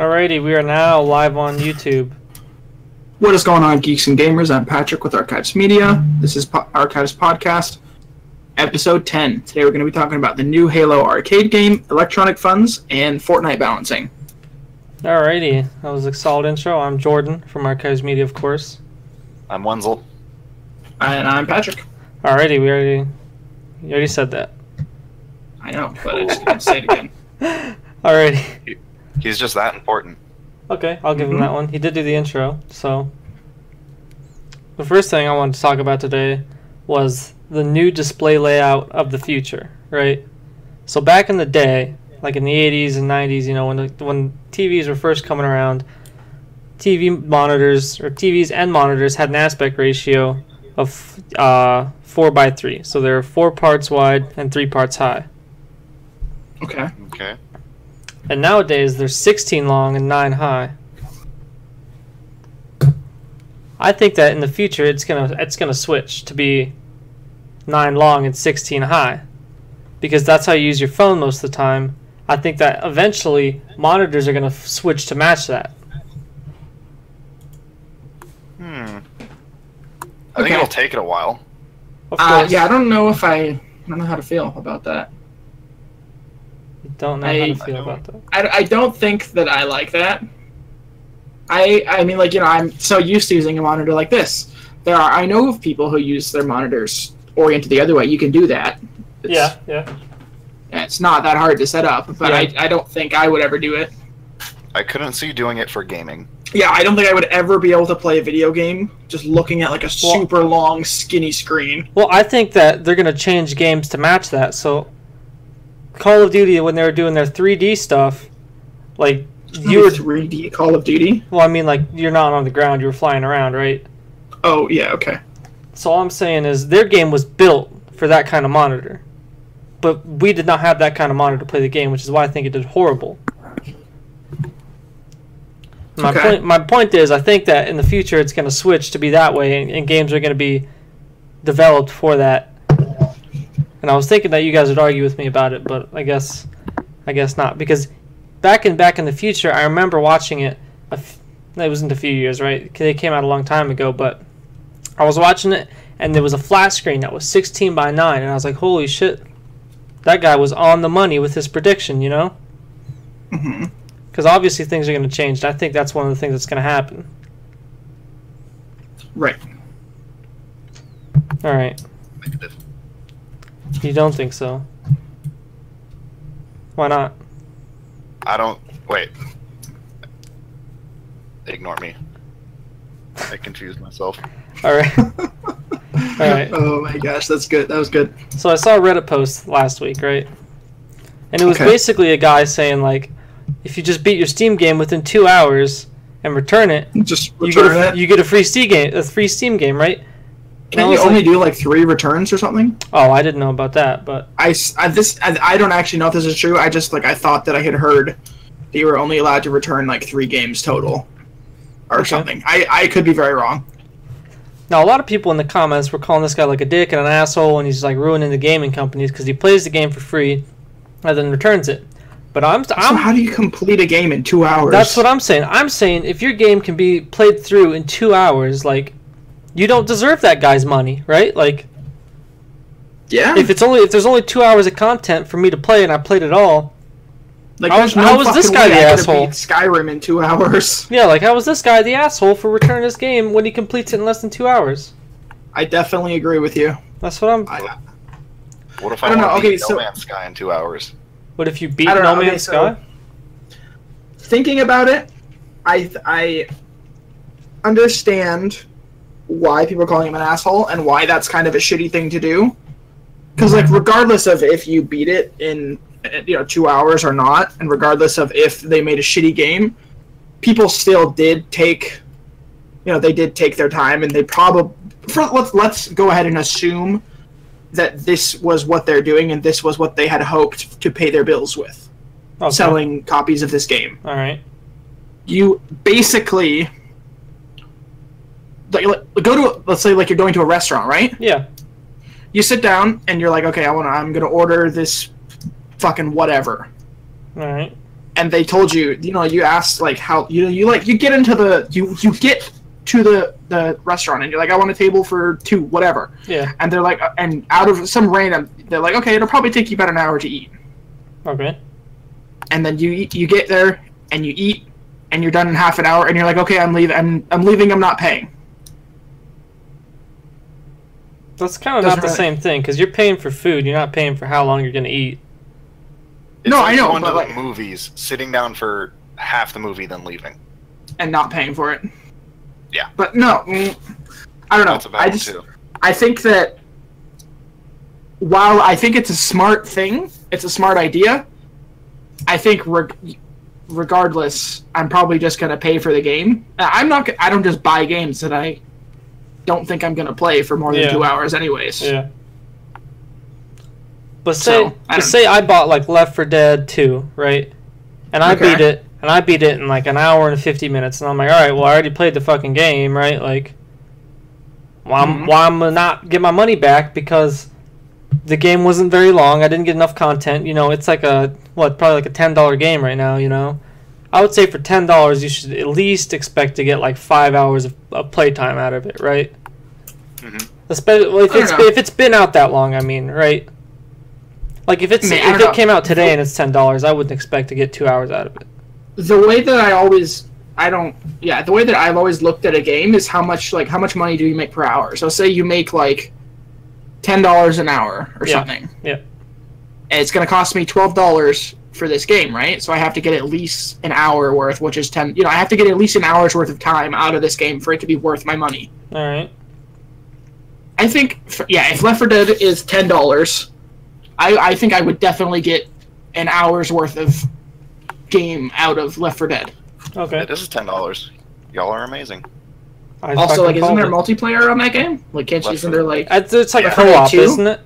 Alrighty, we are now live on YouTube. What is going on, geeks and gamers? I'm Patrick with Archives Media. This is Archives Podcast, episode 10. Today we're going to be talking about the new Halo arcade game, electronic funds, and Fortnite balancing. Alrighty, that was a solid intro. I'm Jordan from Archives Media, of course. I'm Wenzel. And I'm Patrick. Alrighty, you already said that. I know, but I just can't say it again. Alrighty. He's just that important. Okay, I'll give him that one. He did do the intro, so... The first thing I wanted to talk about today was the new display layout of the future, right? So back in the day, like in the 80s and 90s, you know, when TVs were first coming around, TVs and monitors had an aspect ratio of 4:3. So they're 4 parts wide and 3 parts high. Okay. And nowadays, they're 16 long and 9 high. I think that in the future, it's gonna switch to be 9 long and 16 high, because that's how you use your phone most of the time. I think that eventually monitors are gonna switch to match that. I think it'll take it a while. Of course. Yeah, I don't know how to feel about that. You don't know how to feel about that. I don't think that I like that. I mean, like, you know, I'm so used to using a monitor like this. I know of people who use their monitors oriented the other way. You can do that. Yeah. It's not that hard to set up, but I don't think I would ever do it. I couldn't see doing it for gaming. Yeah, I don't think I would ever be able to play a video game just looking at like a super long, skinny screen. Well, I think that they're going to change games to match that. So, Call of Duty, when they were doing their 3D stuff, like, you were 3D Call of Duty? Well, I mean, like, you're not on the ground, you were flying around, right? Oh, yeah, okay. So all I'm saying is their game was built for that kind of monitor. But we did not have that kind of monitor to play the game, which is why I think it did horrible. My point is, I think that in the future it's going to switch to be that way, and games are going to be developed for that. And I was thinking that you guys would argue with me about it, but I guess not, because back in the future, I remember watching it. It wasn't a few years, right? They came out a long time ago, but I was watching it, and there was a flat screen that was 16 by 9, and I was like, holy shit, that guy was on the money with his prediction, you know? Mm-hmm. Because obviously things are going to change. I think that's one of the things that's going to happen. Right. All right. Negative. You don't think so? Why not? I don't... Wait. Ignore me. I confused myself. All right. All right. Oh my gosh, that's good. That was good. So I saw a Reddit post last week, right? And it was basically a guy saying, like, if you just beat your Steam game within 2 hours and return it, you get a free Steam game, right? Can't you only do like 3 returns or something? Oh, I didn't know about that, but I don't actually know if this is true. I thought that I had heard that you were only allowed to return like 3 games total, or something. I could be very wrong. Now, a lot of people in the comments were calling this guy like a dick and an asshole, and he's like ruining the gaming companies because he plays the game for free and then returns it. But so how do you complete a game in 2 hours? That's what I'm saying. I'm saying if your game can be played through in 2 hours, like, you don't deserve that guy's money, right? Like, yeah. If there's only 2 hours of content for me to play and I played it all, like, how was this guy the asshole? Beat Skyrim in 2 hours. Yeah, like, how was this guy the asshole for returning this game when he completes it in less than 2 hours? I definitely agree with you. That's what I'm. What if I want to beat No Man's Sky in 2 hours? What if you beat No Man's Sky? Thinking about it, I understand why people are calling him an asshole and why that's kind of a shitty thing to do. Because, like, regardless of if you beat it in 2 hours or not, and regardless of if they made a shitty game, people still did take, they did take their time, and they probably... Let's go ahead and assume that this was what they're doing and this was what they had hoped to pay their bills with. Okay. Selling copies of this game. All right. You basically... let's say, like, you're going to a restaurant, right? Yeah. You sit down and you're like, okay, I'm gonna order this fucking whatever. All right. and they told you, you asked like how you get into the you get to the restaurant and you're like, I want a table for 2, whatever. Yeah. And they're like, and out of some random, they're like, okay, it'll probably take you about an hour to eat. Okay. And then you get there and you eat and you're done in half an hour and you're like, okay, I'm leaving. I'm leaving. I'm not paying. That's kind of not the same thing because you're paying for food. You're not paying for how long you're gonna eat. It's no, like I know. Going to like, the movies, sitting down for half the movie, then leaving, and not paying for it. Yeah. But no, I don't know. That's a bad one too. I think that while I think it's a smart thing, it's a smart idea. I think regardless, I'm probably just gonna pay for the game. I don't just buy games that I don't think I'm gonna play for more than 2 hours, anyways. Yeah. But say I bought like Left 4 Dead 2, right? And I beat it, in like an hour and 50 minutes, and I'm like, all right, well, I already played the fucking game, right? Like, why I'm gonna not get my money back because the game wasn't very long. I didn't get enough content. It's like probably like a $10 game right now. I would say for $10, you should at least expect to get like 5 hours of playtime out of it, right? Mm-hmm. Especially if it's been out that long. I mean, right? Like if it came out today and it's $10, I wouldn't expect to get 2 hours out of it. The way that the way that I've always looked at a game is how much money do you make per hour? So say you make like $10 an hour or something. Yeah. And it's going to cost me $12 for this game, right? So I have to get at least an hour worth, which is 10. I have to get at least an hour's worth of time out of this game for it to be worth my money. All right. I think, if Left 4 Dead is $10, I think I would definitely get an hour's worth of game out of Left 4 Dead. Okay. This is $10. Y'all are amazing. Also, isn't there multiplayer on that game? Like, isn't there like... It's like a co-op, isn't it?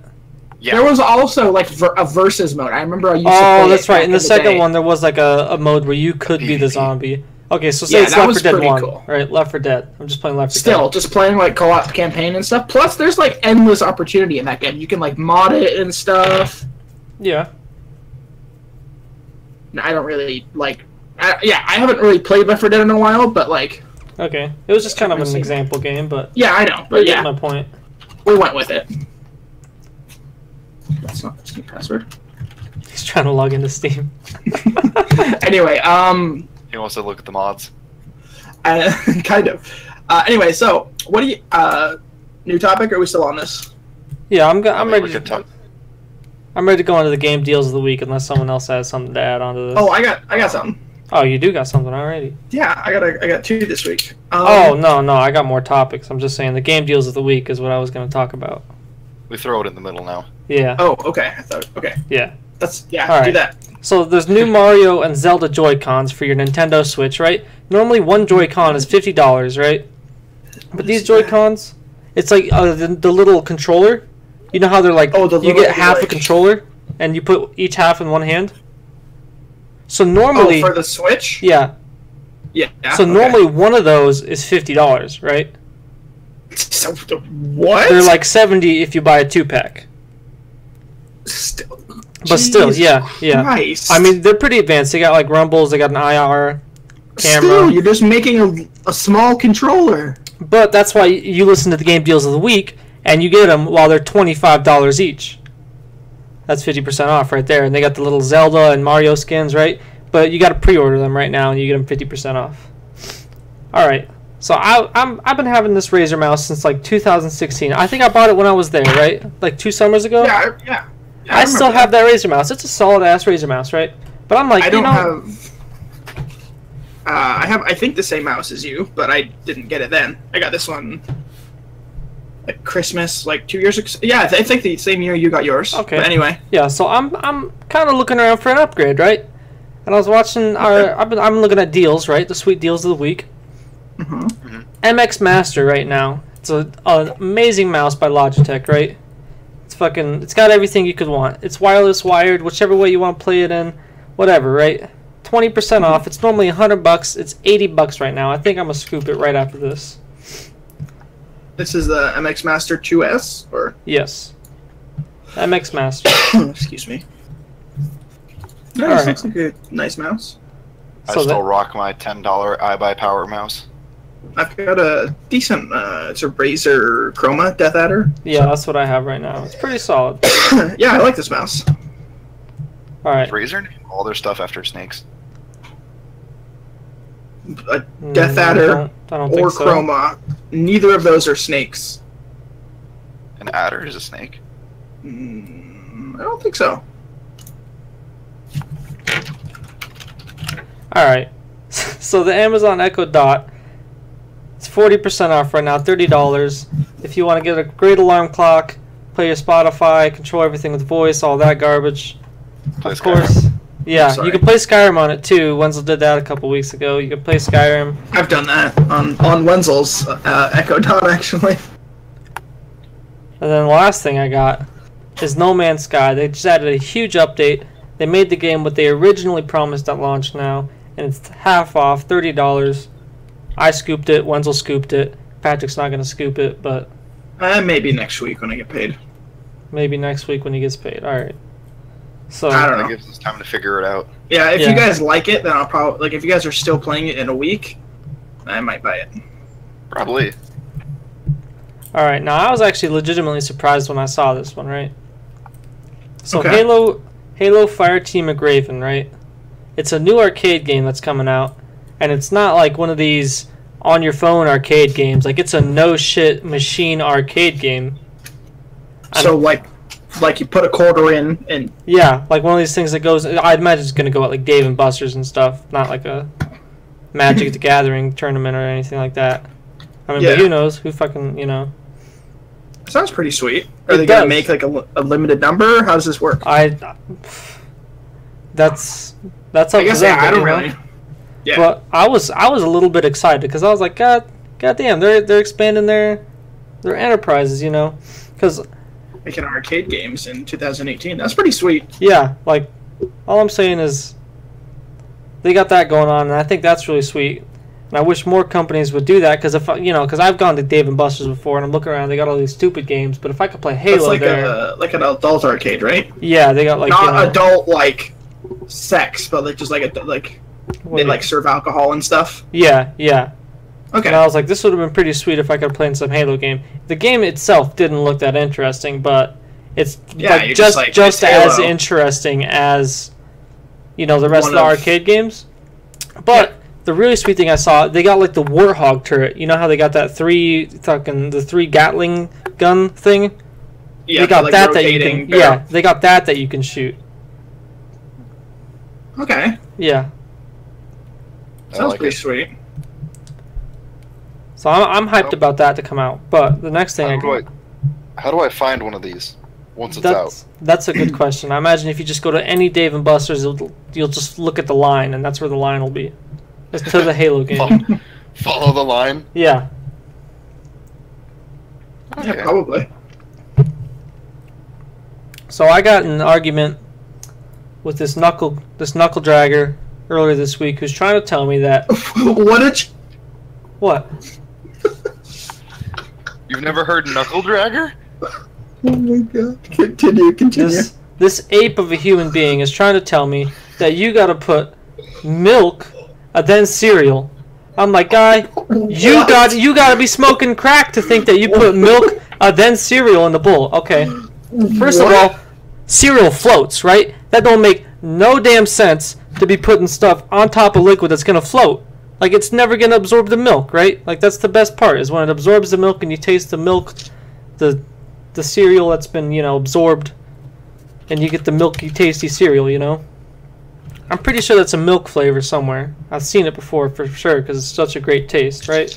Yeah. There was also like a versus mode. I remember I used to play Oh, that's right. In the second day. one, there was like a mode where you could be the zombie. Okay, so say it's Left 4 Dead 1, cool. Right? Left 4 Dead. I'm just playing Left 4 Dead. Still, just playing like co-op campaign and stuff. Plus, there's like endless opportunity in that game. You can like mod it and stuff. Yeah. I don't really like... I haven't really played Left 4 Dead in a while, but like... Okay. It was just kind of an example game, but... Yeah, I know, but yeah. My point. We went with it. That's not the Steam password. He's trying to log into Steam. Anyway, He wants to look at the mods. Kind of. Anyway, so, what do you... new topic, or are we still on this? Yeah, I'm ready to... I'm ready to go into the game deals of the week unless someone else has something to add onto this. Oh, I got something. Oh, you do got something already. Yeah, I got 2 this week. No, I got more topics. I'm just saying the game deals of the week is what I was going to talk about. We throw it in the middle now. Yeah. Oh, okay. Okay. Yeah. All right. Do that. So there's new Mario and Zelda Joy-Cons for your Nintendo Switch, right? Normally one Joy-Con is $50, right? But these Joy-Cons, it's like the little controller. You know how they're like, you get half a controller, and you put each half in one hand? So normally... Oh, for the Switch? Yeah. Yeah. So normally one of those is $50, right? So, what? They're like $70 if you buy a 2-pack. But still, yeah. Christ. I mean, they're pretty advanced. They got like rumbles, they got an IR camera. Still, you're just making a small controller. But that's why you listen to the game deals of the week, and you get them while they're $25 each. That's 50% off right there. And they got the little Zelda and Mario skins, right? But you got to pre-order them right now, and you get them 50% off. All right. So I've been having this Razer mouse since like 2016. I think I bought it when I was there, right? Like 2 summers ago. Yeah. I still have that Razer mouse. It's a solid ass Razer mouse, right? But I'm like, I have I think the same mouse as you, but I didn't get it then. I got this one at Christmas, like 2 years ago. Yeah, I think the same year you got yours. Okay. But anyway. Yeah, so I'm kind of looking around for an upgrade, right? And I was watching I'm looking at deals, right? The sweet deals of the week. Mm-hmm. MX Master right now. It's an amazing mouse by Logitech, right? It's got everything you could want. It's wireless, wired, whichever way you want to play it in, whatever, right? 20% off. It's normally $100. It's $80 right now. I think I'm gonna scoop it right after this. This is the MX Master 2S, or? Yes. MX Master. Excuse me. Nice. Looks like a nice mouse. I still rock my $10 iBuyPower mouse. I've got a decent, it's a Razer Chroma Death Adder. Yeah, that's what I have right now. It's pretty solid. Yeah, I like this mouse. All right. Razer name all their stuff after snakes. A Death Adder I don't or think so. Chroma, neither of those are snakes. An adder is a snake. I don't think so. All right. So the Amazon Echo Dot, it's 40% off right now, $30. If you want to get a great alarm clock, play your Spotify, control everything with voice, all that garbage. Of course. Yeah, you can play Skyrim on it too. Wenzel did that a couple weeks ago. You can play Skyrim. I've done that on Wenzel's Echo Dot, actually. And then the last thing I got is No Man's Sky. They just added a huge update. They made the game what they originally promised at launch now, and it's half off, $30. I scooped it. Wenzel scooped it. Patrick's not going to scoop it, but Maybe next week when I get paid. maybe next week when he gets paid. All right. So I don't know. That gives us time to figure it out. Yeah, if Yeah. you guys like it, then I'll probably, like, if you guys are still playing it in a week, I might buy it. Probably. All right, now I was actually legitimately surprised when I saw this one, right? So Okay. Halo Fireteam McRaven, right? It's a new arcade game that's coming out, and it's not like one of these on your phone arcade games. Like, it's a no shit machine arcade game. So like you put a quarter in and Yeah, like one of these things that goes. I'd imagine it's gonna go at like Dave and Buster's and stuff, not like a Magic the Gathering tournament or anything like that. I mean, Yeah. but who knows? Who fucking, you know? sounds pretty sweet. Are It they gonna does. make like a limited number? How does this work? That's up I guess to them. I don't you know? really. Yeah. But I was a little bit excited because I was like, God damn, they're expanding their enterprises, you know? Because Making arcade games in 2018. That's pretty sweet. yeah, like all I'm saying is they got that going on, and I think that's really sweet. And I wish more companies would do that because because I've gone to Dave and Buster's before, and I'm looking around, they got all these stupid games. But if I could play Halo That's like there, like an adult arcade, right? yeah, they got like Not adult like sex, but like just like what they do like serve alcohol and stuff. yeah. Okay. And I was like, this would have been pretty sweet if I could play in some Halo game. The game itself didn't look that interesting, but it's like you're just it's as Halo. interesting as the rest of the One of- arcade games. But the really sweet thing I saw, they got like the Warthog turret. You know how they got that three Gatling gun thing? Yeah, they got like that you rotating can barrel. they got that you can shoot. Okay. Yeah. I Sounds like pretty it. sweet. So I'm hyped about that to come out. But the next thing How do I find one of these once it's out? That's a good question. I imagine if you just go to any Dave and Buster's, you'll just look at the line, and that's where the line will be. It's to the Halo game. Follow the line. Yeah. Okay. Yeah, probably. So I got in an argument with this knuckle dragger earlier this week, who's trying to tell me that What did you... what? You've never heard Knuckle Dragger? Oh my god. Continue. This ape of a human being is trying to tell me that you got to put milk and then cereal. I'm like, guy, you got to be smoking crack to think that you put milk and then cereal in the bowl. Okay. First of all, cereal floats, right? That don't make no damn sense to be putting stuff on top of liquid that's gonna float. Like, it's never gonna absorb the milk, right? Like, that's the best part, is when it absorbs the milk and you taste the milk, the cereal that's been, absorbed, and you get the milky, tasty cereal, I'm pretty sure that's a milk flavor somewhere. I've seen it before for sure because it's such a great taste, right?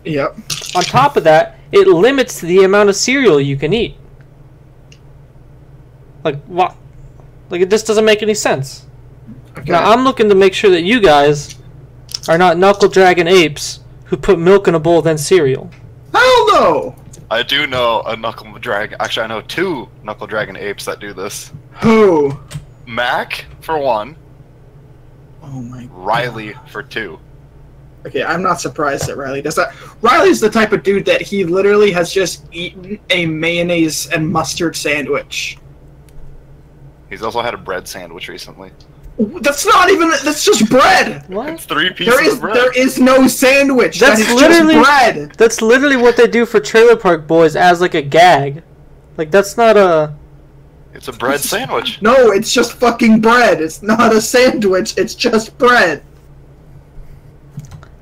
Yep. On top of that, it limits the amount of cereal you can eat. Like, what? Like, it just doesn't make any sense. Okay. Now, I'm looking to make sure that you guys are not knuckle dragon apes who put milk in a bowl then cereal. Hell no! I do know a Knuckle Dragon. Actually, I know two Knuckle Dragon apes that do this. Who? Mac, for one. Oh my god. Riley, for two. Okay, I'm not surprised that Riley does that. Riley's the type of dude that he literally has just eaten a mayonnaise and mustard sandwich. He's also had a bread sandwich recently. That's not even. That's just bread. What? It's 3 pieces of bread. There is no sandwich. That's That is literally just bread. That's literally what they do for Trailer Park Boys as like a gag. Like that's not a. It's a bread sandwich. No, it's just fucking bread. It's not a sandwich. It's just bread.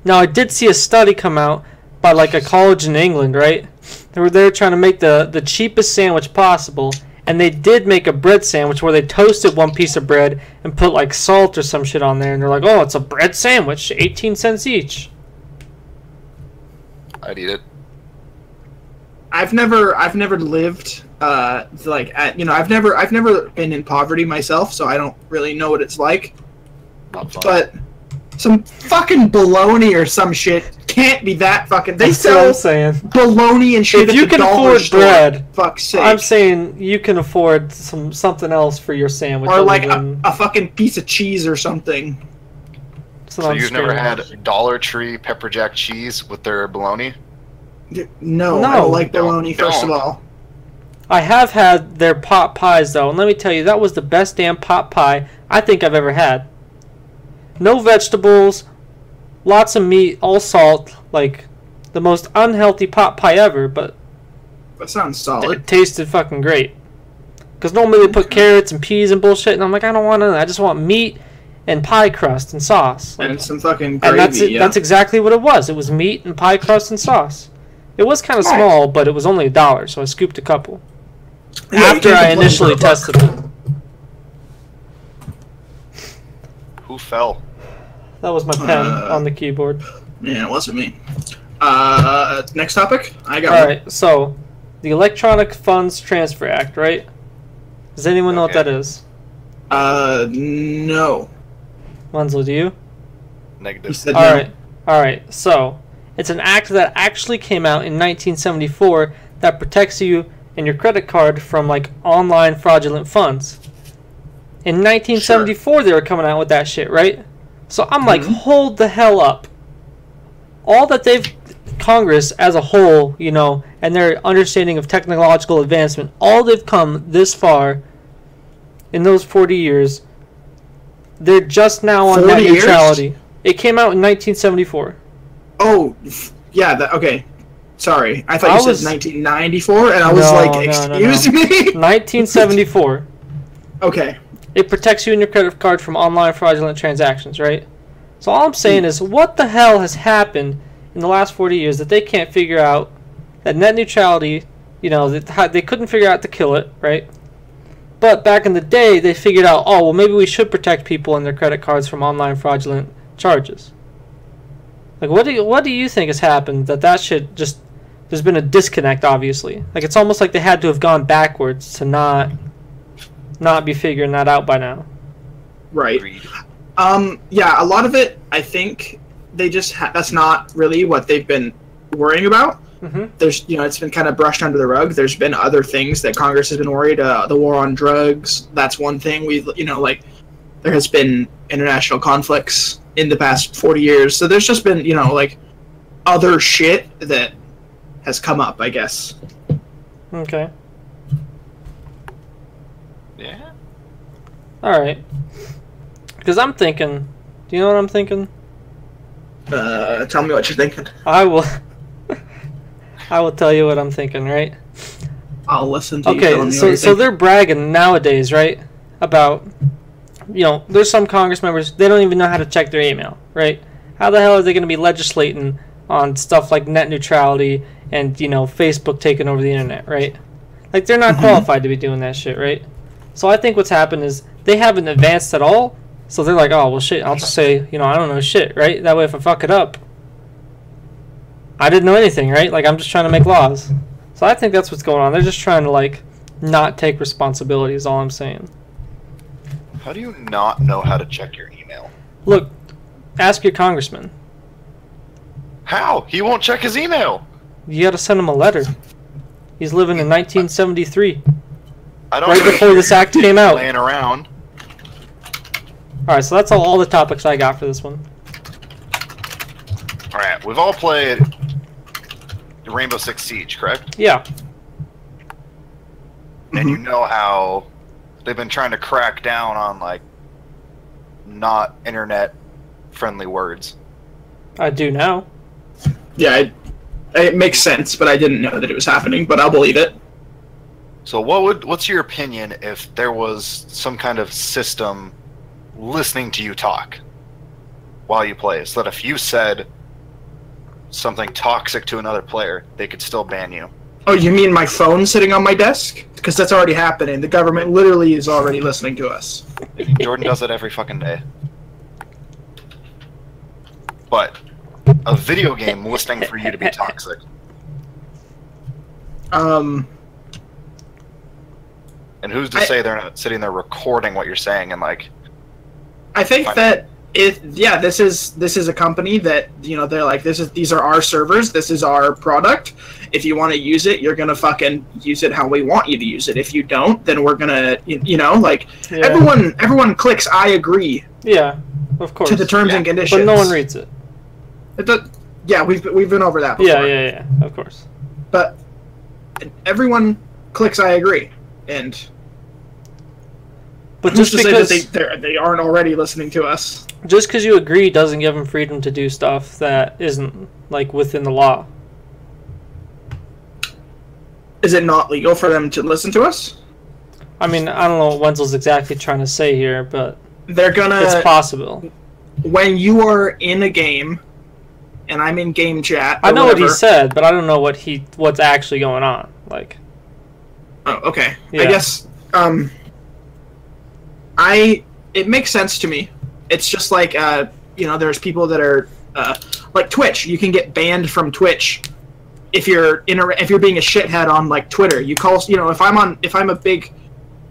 Now I did see a study come out by like a college in England, right? They were there trying to make the cheapest sandwich possible, and they did make a bread sandwich where they toasted one piece of bread and put like salt or some shit on there, and they're like, "Oh, it's a bread sandwich, 18 cents each." I'd eat it. I've never lived I've never been in poverty myself, so I don't really know what it's like. Not fun. But some fucking bologna or some shit can't be that fucking. They That's what I'm sell saying. bologna and shit. If you at the can dollar afford store, bread, fuck's sake. I'm saying you can afford something else for your sandwich. Or other like than a fucking piece of cheese or something. So you've never had Dollar Tree pepper jack cheese with their bologna? No, No. I don't like bologna. Don't. First of all, I have had their pot pies though, and let me tell you, that was the best damn pot pie I think I've ever had. No vegetables, lots of meat, all salt, like the most unhealthy pot pie ever, but that sounds solid. it tasted fucking great. Because normally they put carrots and peas and bullshit, and I'm like, I don't want none of that. I just want meat and pie crust and sauce. Like, And some fucking and gravy. that's exactly what it was. It was meat and pie crust and sauce. It was kind of Nice. small, but it was only $1, so I scooped a couple. Yeah, you After can't I complain initially for a buck. tested it. Who fell? That was my pen on the keyboard. Yeah, it wasn't me. Next topic. I got. Alright, so the Electronic Funds Transfer Act, right? Does anyone know what Okay. that is? No. Wenzel, do you? He Negative. said no. Alright, so it's an act that actually came out in 1974 that protects you and your credit card from like online fraudulent funds. In 1974 they were coming out with that shit, right? So I'm like, hold the hell up. All that Congress as a whole, you know, and their understanding of technological advancement, all they've come this far in those 40 years, they're just now on 40 net years? neutrality. It came out in 1974. Oh, yeah. Okay. Sorry, I thought I you was- said 1994, and I was No, like, no, excuse no. me. 1974. Okay. It protects you and your credit card from online fraudulent transactions, right? So all I'm saying is, what the hell has happened in the last 40 years that they can't figure out that net neutrality, you know, they couldn't figure out to kill it, right? But back in the day, they figured out, oh, well, maybe we should protect people and their credit cards from online fraudulent charges. Like, what do you think has happened that should just... There's been a disconnect, obviously. Like, it's almost like they had to have gone backwards to not be figuring that out by now. Right. Greed. Yeah, a lot of it, I think they just that's not really what they've been worrying about. Mm-hmm. There's, it's been kind of brushed under the rug. There's been other things that Congress has been worried. The war on drugs. That's one thing. There has been international conflicts in the past 40 years. So there's just been, other shit that has come up, I guess. Okay. Yeah. Alright. Because I'm thinking... Do you know what I'm thinking? Tell me what you're thinking. I will... I will tell you what I'm thinking, right? I'll listen to you. telling Okay, me so what you're so they're bragging nowadays, right? About... there's some Congress members, they don't even know how to check their email, right? How the hell are they going to be legislating on stuff like net neutrality and, Facebook taking over the internet, right? Like, they're not qualified to be doing that shit, right? So I think what's happened is they haven't advanced at all, so they're like, oh, well, shit, I'll just say, I don't know shit, right? That way if I fuck it up, I didn't know anything, right? Like, I'm just trying to make laws. So I think that's what's going on. They're just trying to, like, not take responsibility is all I'm saying. How do you not know how to check your email? Look, ask your congressman. How? He won't check his email. You gotta send him a letter. He's living in 1973. I don't Right know before this act came out. Laying around. Alright, so that's all the topics I got for this one. Alright, we've all played Rainbow Six Siege, correct? Yeah. And you know how they've been trying to crack down on, like, not internet-friendly words. I do now. Yeah, it makes sense, but I didn't know that it was happening, but I'll believe it. So what's your opinion if there was some kind of system listening to you talk while you play, so that if you said something toxic to another player, they could still ban you? Oh, you mean my phone sitting on my desk? Because that's already happening. The government literally is already listening to us. Jordan does it every fucking day. But a video game listening for you to be toxic. And who's to say they're not sitting there recording what you're saying and like? I think that this is a company that, you know, they're like, these are our servers, this is our product. If you want to use it, you're gonna fucking use it how we want you to use it. If you don't, then we're gonna, you know, like everyone clicks I agree. Yeah, of course. To the terms and conditions, but no one reads it. Yeah, we've been over that before. Yeah, of course. But everyone clicks I agree, and but just because to say that they aren't already listening to us. Just because you agree doesn't give them freedom to do stuff that isn't like within the law. Is it not legal for them to listen to us? I mean, I don't know what Wenzel's exactly trying to say here, but it's possible. When you are in a game, and I'm in game chat, I know what he said, but I don't know what's actually going on. Like, oh, okay. Yeah. I guess it makes sense to me. It's just like you know, there's people that are like Twitch. You can get banned from Twitch if you're being a shithead on like Twitter. You call, you know, if I'm a big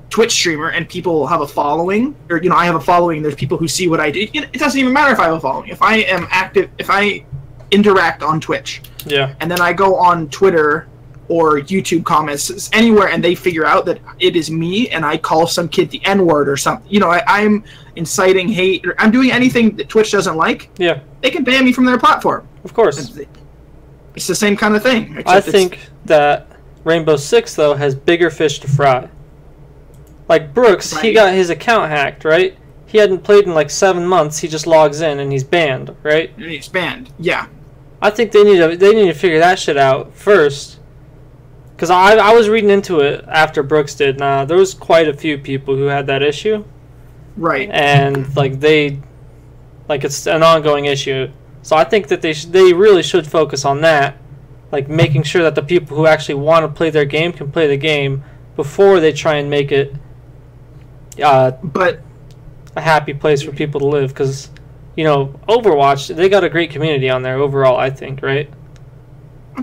Twitch streamer and people have a following, or, you know, I have a following, there's people who see what I do. It doesn't even matter if I have a following. If I am active, if I interact on Twitch, yeah, and then I go on Twitter or YouTube comments anywhere, and they figure out that it is me, and I call some kid the N-word or something, you know, I'm inciting hate, or I'm doing anything that Twitch doesn't like, yeah, they can ban me from their platform. Of course. It's the same kind of thing. I think that Rainbow Six, though, has bigger fish to fry. Like Brooks, right. He got his account hacked, right? He hadn't played in like 7 months. He just logs in and he's banned, right? And he's banned. Yeah. I think they need to figure that shit out first. Because I was reading into it after Brooks did. Nah, there was quite a few people who had that issue. Right. And like it's an ongoing issue. So I think that they really should focus on that, like making sure that the people who actually want to play their game can play the game before they try and make it but a happy place for people to live. Because, you know, Overwatch, they got a great community on there overall, I think, right?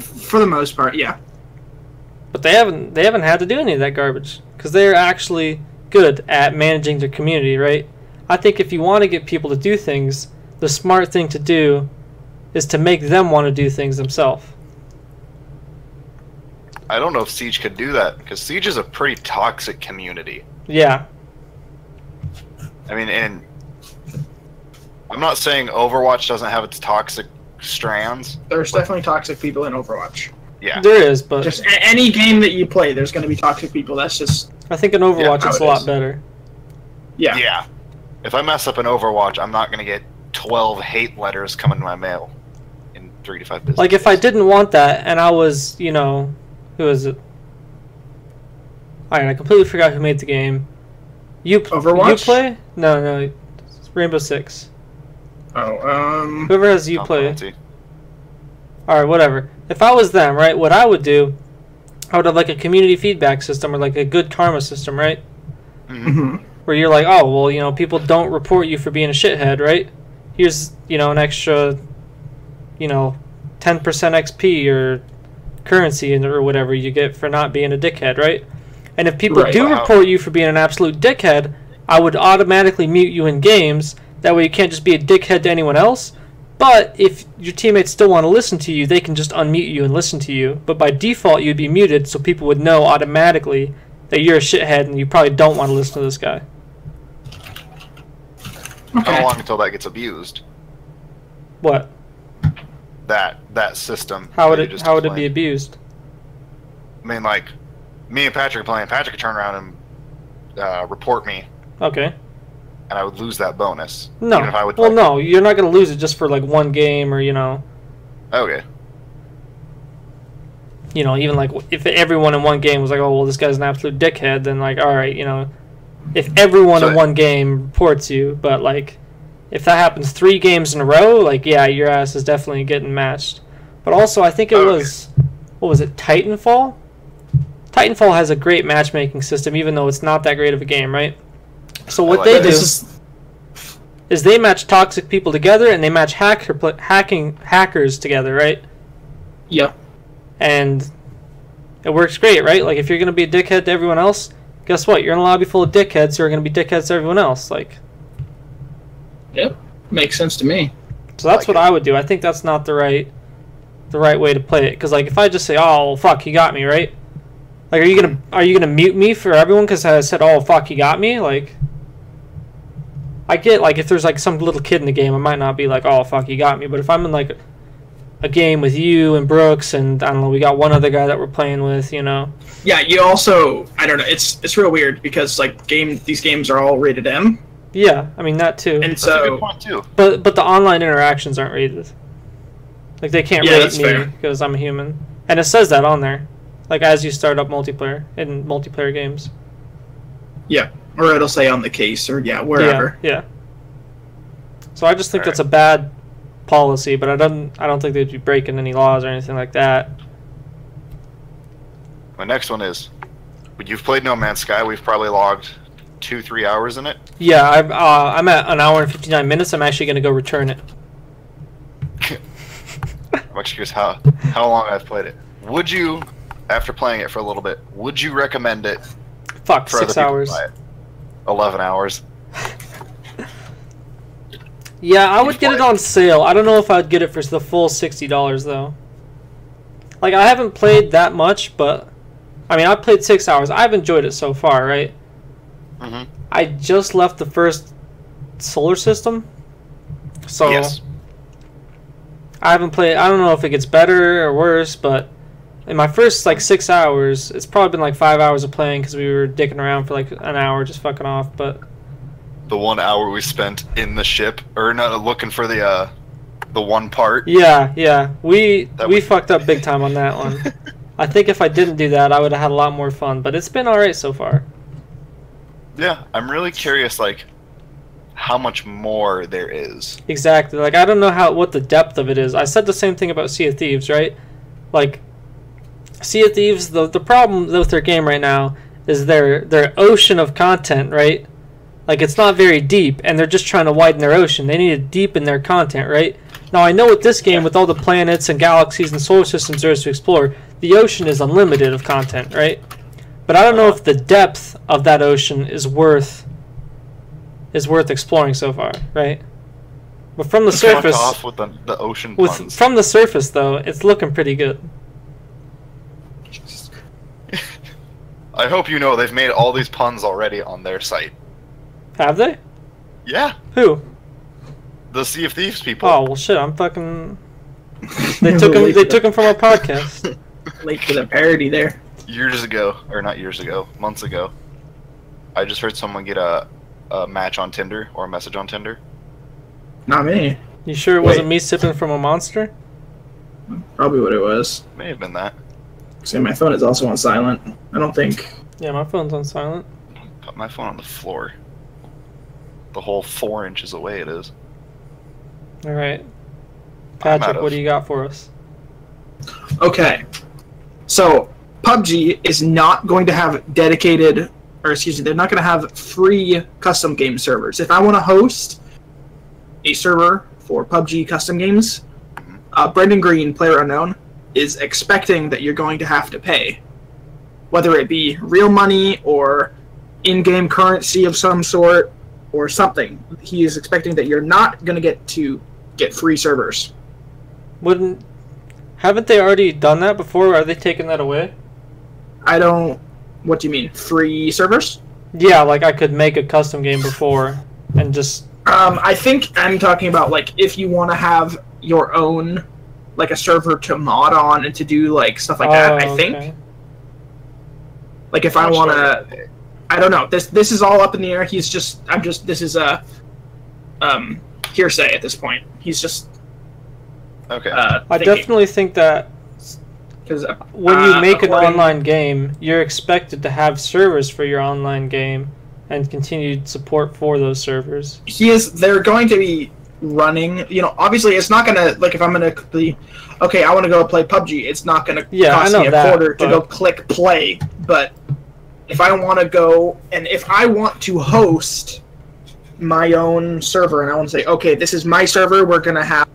For the most part, yeah. But they haven't had to do any of that garbage because they're actually good at managing their community, right? I think if you want to get people to do things, the smart thing to do is to make them want to do things themselves. I don't know if Siege could do that, because Siege is a pretty toxic community. Yeah. I mean, and I'm not saying Overwatch doesn't have its toxic strands. There's definitely toxic people in Overwatch. Yeah. There is, but just any game that you play, there's going to be toxic people. That's just... I think in Overwatch it's a lot better. Yeah. Yeah. If I mess up in Overwatch, I'm not going to get 12 hate letters coming to my mail in 3 to 5 business Like, if I didn't want that, and I was, you know... Who is it? Alright, I completely forgot who made the game. Overwatch? You play? No, it's Rainbow Six. Oh, Whoever has you play. Alright, whatever. If I was them, right, what I would do, I would have like a community feedback system or like a good karma system, right? Mm-hmm. Where you're like, oh, well, you know, people don't report you for being a shithead, right? Here's, you know, an extra, you know, 10% XP or currency or whatever you get for not being a dickhead, right? And if people do report you for being an absolute dickhead, I would automatically mute you in games. That way you can't just be a dickhead to anyone else. But if your teammates still want to listen to you, they can just unmute you and listen to you. But by default, you'd be muted, so people would know automatically that you're a shithead and you probably don't want to listen to this guy. Okay. How long until that gets abused? What? That system. How would it be abused? I mean, like, me and Patrick playing. Patrick could turn around and report me. Okay. and I would lose that bonus. No. Even if I would well, no, you're not going to lose it just for like one game or, Okay. Even like if everyone in one game was like, oh, well, this guy's an absolute dickhead, then like, all right, if everyone in one game reports you, but like if that happens 3 games in a row, like, yeah, your ass is definitely getting matched. But also, I think it was, what was it, Titanfall? Titanfall has a great matchmaking system, even though it's not that great of a game, right? So what they do is they match toxic people together, and they match hackers together, right? Yep. And it works great, right? Like, if you're going to be a dickhead to everyone else, guess what? You're in a lobby full of dickheads who are going to be dickheads to everyone else. Like, yep, makes sense to me. So that's what I would do. I think that's not the right way to play it. Because like, if I just say, "Oh, well, fuck, he got me," right? Like, are you gonna mute me for everyone because I said, "Oh, fuck, he got me"? Like, I get like if there's like some little kid in the game, I might not be like, "Oh, fuck, he got me." But if I'm in like a game with you and Brooks and I don't know, we got one other guy that we're playing with, Yeah, you also, I don't know, it's real weird because like these games are all rated M. Yeah, I mean that too. And that's a good point too. But the online interactions aren't rated. Like they can't rate me because I'm a human, and it says that on there. Like as you start up multiplayer in multiplayer games. Yeah, or it'll say on the case or wherever. Yeah. So I just think that's a bad policy, but I don't think they'd be breaking any laws or anything like that. My next one is, when you've played No Man's Sky, we've probably logged 2-3 hours in it. Yeah, I'm at an hour and 59 minutes. I'm actually gonna go return it. I'm actually curious how long I've played it. Would you, after playing it for a little bit, would you recommend it? Fuck, 6 hours. 11 hours. Yeah, I would get it on sale. I don't know if I'd get it for the full $60 though. Like, I haven't played that much, but I mean, I played 6 hours. I've enjoyed it so far, right? Mm-hmm. I just left the first solar system, so yes. I haven't played. I don't know if it gets better or worse, but in my first like 6 hours, it's probably been like 5 hours of playing because we were dicking around for like an hour just fucking off. But the 1 hour we spent in the ship, or not looking for the one part. Yeah, we fucked up big time on that one. I think if I didn't do that, I would have had a lot more fun. But it's been all right so far. Yeah, I'm really curious, like, how much more there is. Exactly. Like, I don't know what the depth of it is. I said the same thing about Sea of Thieves, right? Like, Sea of Thieves, the problem with their game right now is their ocean of content, right? Like, it's not very deep, and they're just trying to widen their ocean. They need to deepen their content, right? Now, I know with this game, with all the planets and galaxies and solar systems there is to explore, the ocean is unlimited of content, right? But I don't know if the depth of that ocean is worth exploring so far, right? But from the surface, off with the ocean puns. From the surface though, it's looking pretty good. I hope you know they've made all these puns already on their site. Have they? Yeah. Who? The Sea of Thieves people. Oh well, shit! I'm fucking. They took him from our podcast. Late to the parody there. Years ago, or not years ago, months ago, I just heard someone get a match on Tinder or a message on Tinder. Not me. You sure it wasn't me sipping from a monster? Probably what it was. May have been that. See, my phone is also on silent. I don't think. Yeah, my phone's on silent. Put my phone on the floor. The whole 4 inches away it is. All right, Patrick, what do you got for us? Okay, so PUBG is not going to have dedicated, or excuse me, they're not going to have free custom game servers. If I want to host a server for PUBG custom games, Brendan Green, PlayerUnknown, is expecting that you're going to have to pay, whether it be real money or in-game currency of some sort or something. He is expecting that you're not going to get free servers. Haven't they already done that before? Are they taking that away? What do you mean? Free servers? Yeah, like I could make a custom game before and just... I think I'm talking about, like, if you want to have your own, like, a server to mod on and to do, like, stuff like that, I think. Okay. Like, if I want to... I don't know. This is all up in the air. This is a hearsay at this point. He's just Okay. I definitely think that when you make an online game, you're expected to have servers for your online game and continued support for those servers. They're going to be running. Obviously, it's not gonna if I'm gonna be okay. I want to go play PUBG. It's not gonna cost me a quarter to go click play. But if I want to go and if I want to host my own server and I want to say, okay, this is my server. We're gonna have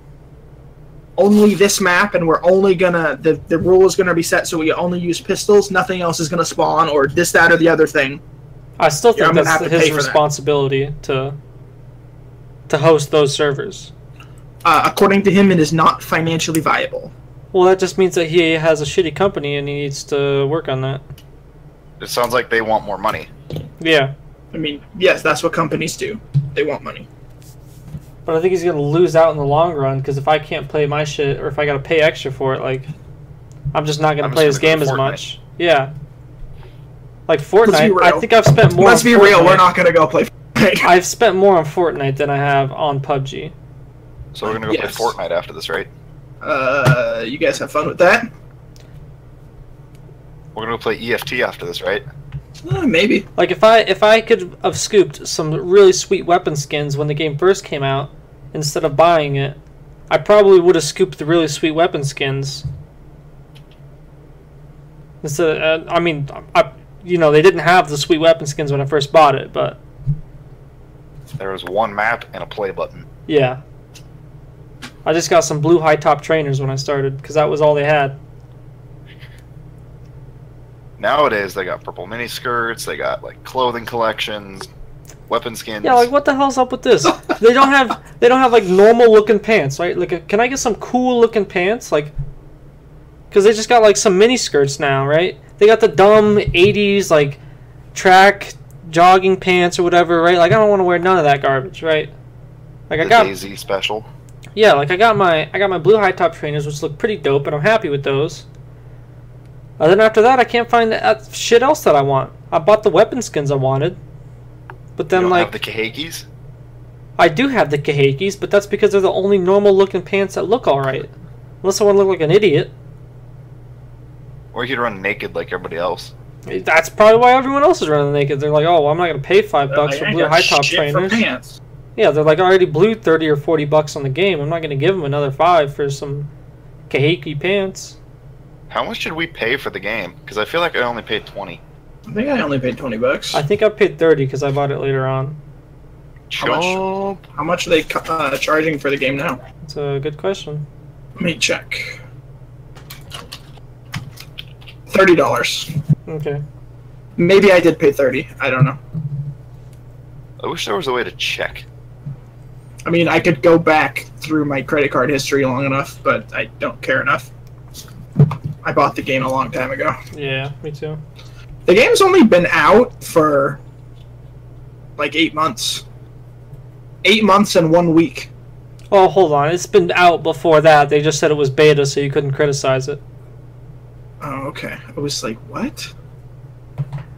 only this map, and we're only gonna the rule is gonna be set so we only use pistols. Nothing else is gonna spawn or this, that, or the other thing. I still think that's his responsibility to host those servers. According to him, it is not financially viable. Well, that just means that he has a shitty company and he needs to work on that. It sounds like they want more money. Yeah. I mean, yes, that's what companies do. They want money. But I think he's going to lose out in the long run, because if I can't play my shit, or if I got to pay extra for it, I'm just not going to play his game as much. Yeah. Like Fortnite, I think I've spent more. Let's be real, we're not going to go play Fortnite. I've spent more on Fortnite than I have on PUBG. So we're going to go play Fortnite after this, right? You guys have fun with that? We're going to play EFT after this, right? Maybe. Like if I could have scooped some really sweet weapon skins when the game first came out, instead of buying it, I probably would have scooped the really sweet weapon skins. Instead, they didn't have the sweet weapon skins when I first bought it, but there was one map and a play button. Yeah. I just got some blue high top trainers when I started, because that was all they had. Nowadays, they got purple mini skirts. They got clothing collections, weapon skins. Yeah, what the hell's up with this? They don't have normal looking pants, right? Can I get some cool looking pants? Because they just got some mini skirts now, right? They got the dumb '80s track jogging pants or whatever, right? I don't want to wear none of that garbage, right? I got Daisy special. Yeah, I got my blue high top trainers, which look pretty dope, and I'm happy with those. And then after that, I can't find shit else that I want. I bought the weapon skins I wanted, but then you don't have the kahakis? I do have the kahakis, but that's because they're the only normal looking pants that look alright. Unless I want to look like an idiot. Or you could run naked like everybody else. That's probably why everyone else is running naked. They're like, oh, well, I'm not gonna pay $5 for blue high top trainers. Yeah, they're I already blew $30 or $40 on the game. I'm not gonna give them another $5 for some kahaki pants. How much did we pay for the game? Because I feel like I only paid $20. I think I only paid $20. I think I paid $30 because I bought it later on. How much are they charging for the game now? That's a good question. Let me check. $30. Okay. Maybe I did pay $30. I don't know. I wish there was a way to check. I mean, I could go back through my credit card history long enough, but I don't care enough. I bought the game a long time ago. Yeah, me too. The game's only been out for 8 months. 8 months and 1 week. Oh, hold on. It's been out before that. They just said it was beta, so you couldn't criticize it. Oh, okay. I was like, what?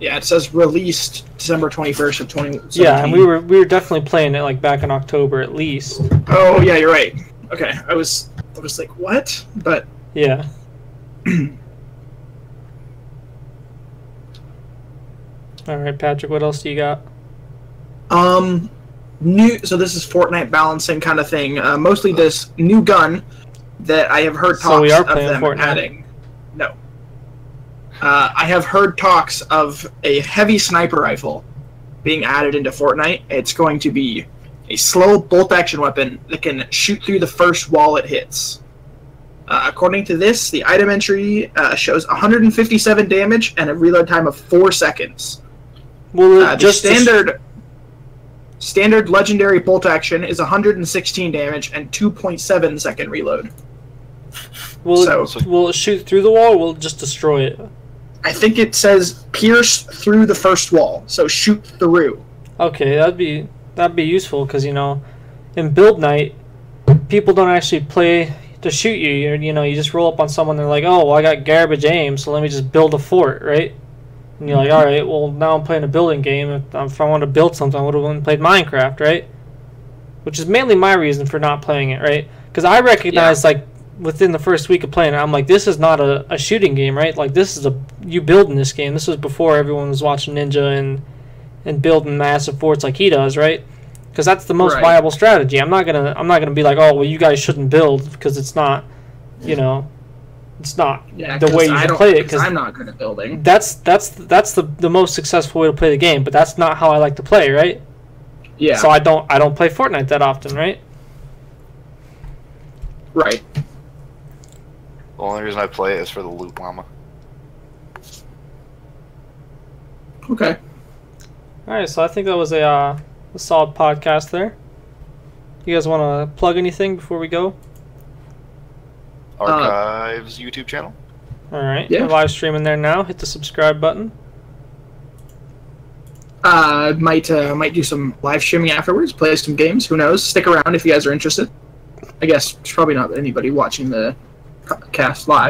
Yeah, it says released December 21st of 2017. Yeah, and we were definitely playing it back in October at least. Oh, yeah, you're right. Okay, I was like, what? But yeah. All right, Patrick, what else do you got? So this is Fortnite balancing kind of thing. Mostly this new gun that I have heard talks of them adding. No. I have heard talks of a heavy sniper rifle being added into Fortnite. It's going to be a slow bolt-action weapon that can shoot through the first wall it hits. According to this, the item entry shows 157 damage and a reload time of 4 seconds. Well, just standard legendary bolt action is 116 damage and 2.7 second reload. Will it shoot through the wall, or will it just destroy it? I think it says pierce through the first wall, so shoot through. Okay, that'd be useful because in build night, people don't actually play to shoot you. You just roll up on someone. They're like, oh, well, I got garbage aim, so let me just build a fort, right? And you're like, all right, well, now I'm playing a building game. If I want to build something, I would have played Minecraft, right? Which is mainly my reason for not playing it, right? Because I recognize, like, within the first week of playing it, I'm like, this is not a shooting game, right? Like, this is you building this game. This was before everyone was watching Ninja and building massive forts like he does, right? Because that's the most viable strategy. I'm not gonna be like, oh, well, you guys shouldn't build because it's not, it's not the way you should play it. Because I'm not good at building. That's the most successful way to play the game, but that's not how I like to play, right? Yeah. So I don't play Fortnite that often, right? Right. The only reason I play it is for the loot llama. Okay. All right, so I think that was a solid podcast there. You guys want to plug anything before we go? Archives YouTube channel. All right. Yeah. We're live streaming there now. Hit the subscribe button. Might do some live streaming afterwards. Play some games. Who knows? Stick around if you guys are interested. I guess there's probably not anybody watching the cast live.